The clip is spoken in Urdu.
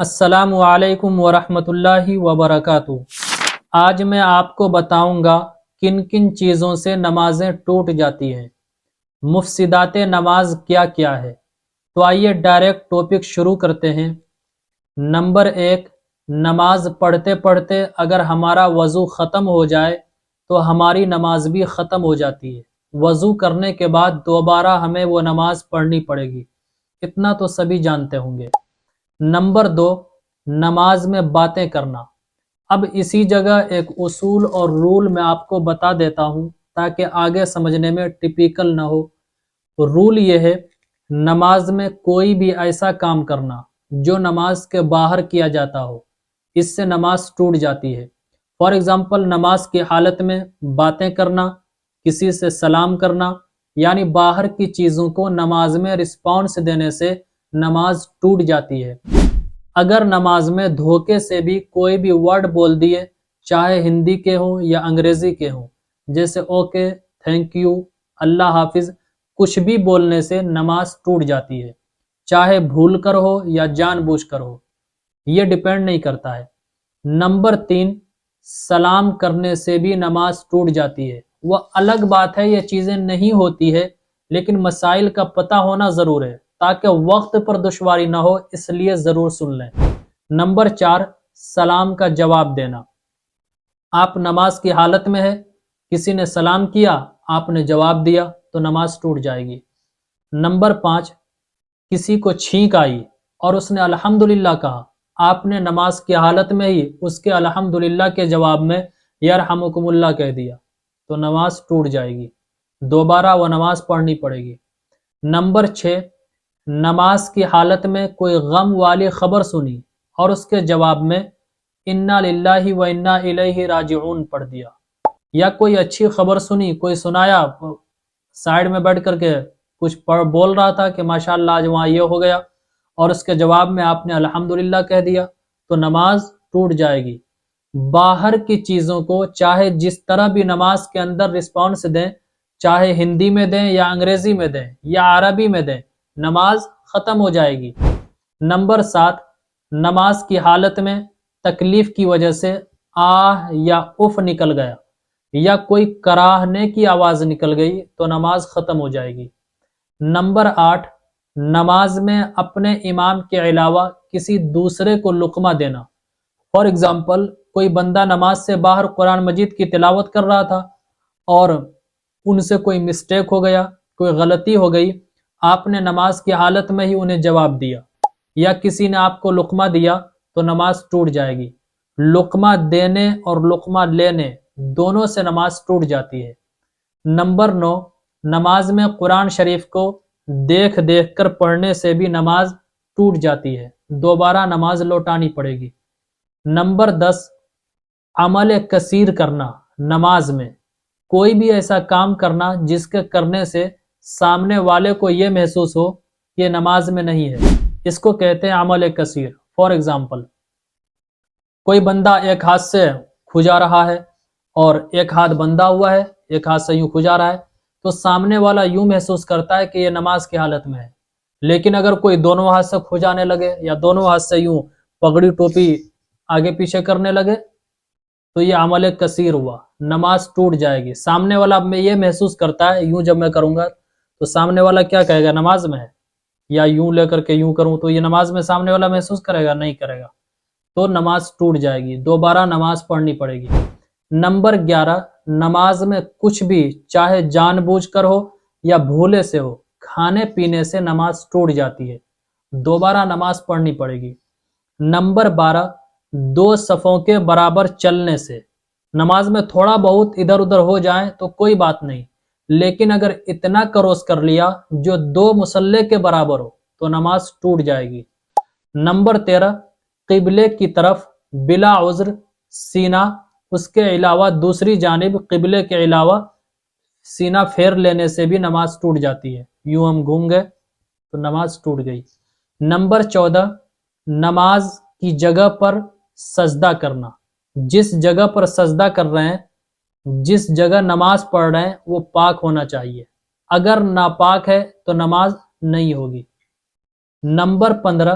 السلام علیکم ورحمۃ اللہ وبرکاتہ۔ آج میں آپ کو بتاؤں گا کن کن چیزوں سے نمازیں ٹوٹ جاتی ہیں۔ مفسدات نماز کیا کیا ہے؟ تو آئیے ڈائریکٹ ٹاپک شروع کرتے ہیں۔ نمبر 1، نماز پڑھتے پڑھتے اگر ہمارا وضو ختم ہو جائے تو ہماری نماز بھی ختم ہو جاتی ہے۔ وضو کرنے کے بعد دوبارہ ہمیں وہ نماز پڑھنی پڑے گی، اتنا تو سبھی جانتے ہوں گے۔ نمبر 2، نماز میں باتیں کرنا۔ اب اسی جگہ ایک اصول اور رول میں آپ کو بتا دیتا ہوں تاکہ آگے سمجھنے میں ٹپیکل نہ ہو۔ رول یہ ہے، نماز میں کوئی بھی ایسا کام کرنا جو نماز کے باہر کیا جاتا ہو، اس سے نماز ٹوٹ جاتی ہے۔ فار ایگزامپل، نماز کی حالت میں باتیں کرنا، کسی سے سلام کرنا، یعنی باہر کی چیزوں کو نماز میں رسپانس دینے سے نماز ٹوٹ جاتی ہے۔ اگر نماز میں دھوکے سے بھی کوئی بھی ورڈ بول دیے، چاہے ہندی کے ہوں یا انگریزی کے ہوں، جیسے اوکے، تھینک یو، اللہ حافظ، کچھ بھی بولنے سے نماز ٹوٹ جاتی ہے، چاہے بھول کر ہو یا جان بوجھ کر ہو، یہ ڈیپینڈ نہیں کرتا ہے۔ نمبر 3، سلام کرنے سے بھی نماز ٹوٹ جاتی ہے۔ وہ الگ بات ہے، یہ چیزیں نہیں ہوتی ہے، لیکن مسائل کا پتہ ہونا ضرور ہے تاکہ وقت پر دشواری نہ ہو، اس لیے ضرور سن لیں۔ نمبر 4، سلام کا جواب دینا۔ آپ نماز کی حالت میں ہے، کسی نے سلام کیا، آپ نے جواب دیا تو نماز ٹوٹ جائے گی۔ نمبر 5، کسی کو چھینک آئی اور اس نے الحمدللہ کہا، آپ نے نماز کی حالت میں ہی اس کے الحمدللہ کے جواب میں یرحمکم اللہ کہہ دیا تو نماز ٹوٹ جائے گی، دوبارہ وہ نماز پڑھنی پڑے گی۔ نمبر 6، نماز کی حالت میں کوئی غم والی خبر سنی اور اس کے جواب میں انا للہ و انا الیہ راجعون پڑھ دیا، یا کوئی اچھی خبر سنی، کوئی سنایا، سائیڈ میں بیٹھ کر کے کچھ بول رہا تھا کہ ماشاءاللہ آج وہاں یہ ہو گیا، اور اس کے جواب میں آپ نے الحمدللہ کہہ دیا تو نماز ٹوٹ جائے گی۔ باہر کی چیزوں کو چاہے جس طرح بھی نماز کے اندر رسپانس دیں، چاہے ہندی میں دیں یا انگریزی میں دیں یا عربی میں دیں، نماز ختم ہو جائے گی۔ نمبر 7، نماز کی حالت میں تکلیف کی وجہ سے آہ یا اف نکل گیا یا کوئی کراہنے کی آواز نکل گئی تو نماز ختم ہو جائے گی۔ نمبر 8، نماز میں اپنے امام کے علاوہ کسی دوسرے کو لقمہ دینا۔ فار ایگزامپل، کوئی بندہ نماز سے باہر قرآن مجید کی تلاوت کر رہا تھا اور ان سے کوئی مسٹیک ہو گیا، کوئی غلطی ہو گئی، آپ نے نماز کی حالت میں ہی انہیں جواب دیا یا کسی نے آپ کو لقمہ دیا تو نماز ٹوٹ جائے گی۔ لقمہ دینے اور لقمہ لینے دونوں سے نماز ٹوٹ جاتی ہے۔ نمبر 9، نماز میں قرآن شریف کو دیکھ دیکھ کر پڑھنے سے بھی نماز ٹوٹ جاتی ہے، دوبارہ نماز لوٹانی پڑے گی۔ نمبر 10، عمل کثیر کرنا۔ نماز میں کوئی بھی ایسا کام کرنا جس کے کرنے سے سامنے والے کو یہ محسوس ہو کہ یہ نماز میں نہیں ہے، اس کو کہتے ہیں عمل کثیر۔ فار ایگزامپل، کوئی بندہ ایک ہاتھ سے کھجا رہا ہے اور ایک ہاتھ بندھا ہوا ہے، ایک ہاتھ سے یوں کھجا رہا ہے، تو سامنے والا یوں محسوس کرتا ہے کہ یہ نماز کی حالت میں ہے۔ لیکن اگر کوئی دونوں ہاتھ سے کھجانے لگے یا دونوں ہاتھ سے یوں پگڑی ٹوپی آگے پیچھے کرنے لگے تو یہ عمل کثیر ہوا، نماز ٹوٹ جائے گی۔ سامنے والا اب میں یہ محسوس کرتا ہے یوں جب میں کروں گا تو سامنے والا کیا کہے گا، نماز میں ہے، یا یوں لے کر کے یوں کروں تو یہ نماز میں سامنے والا محسوس کرے گا، نہیں کرے گا، تو نماز ٹوٹ جائے گی، دوبارہ نماز پڑھنی پڑے گی۔ نمبر 11، نماز میں کچھ بھی چاہے جان بوجھ کر ہو یا بھولے سے ہو، کھانے پینے سے نماز ٹوٹ جاتی ہے، دوبارہ نماز پڑھنی پڑے گی۔ نمبر 12، 2 صفوں کے برابر چلنے سے۔ نماز میں تھوڑا بہت ادھر ادھر ہو جائیں تو کوئی بات نہیں، لیکن اگر اتنا کروس کر لیا جو 2 مصلے کے برابر ہو تو نماز ٹوٹ جائے گی۔ نمبر 13، قبلے کی طرف بلا عذر سینہ، اس کے علاوہ دوسری جانب قبلے کے علاوہ سینہ پھیر لینے سے بھی نماز ٹوٹ جاتی ہے، یوں ہم گھوم گئے تو نماز ٹوٹ گئی۔ نمبر 14، نماز کی جگہ پر سجدہ کرنا۔ جس جگہ پر سجدہ کر رہے ہیں، جس جگہ نماز پڑھ رہے ہیں وہ پاک ہونا چاہیے، اگر ناپاک ہے تو نماز نہیں ہوگی۔ نمبر 15،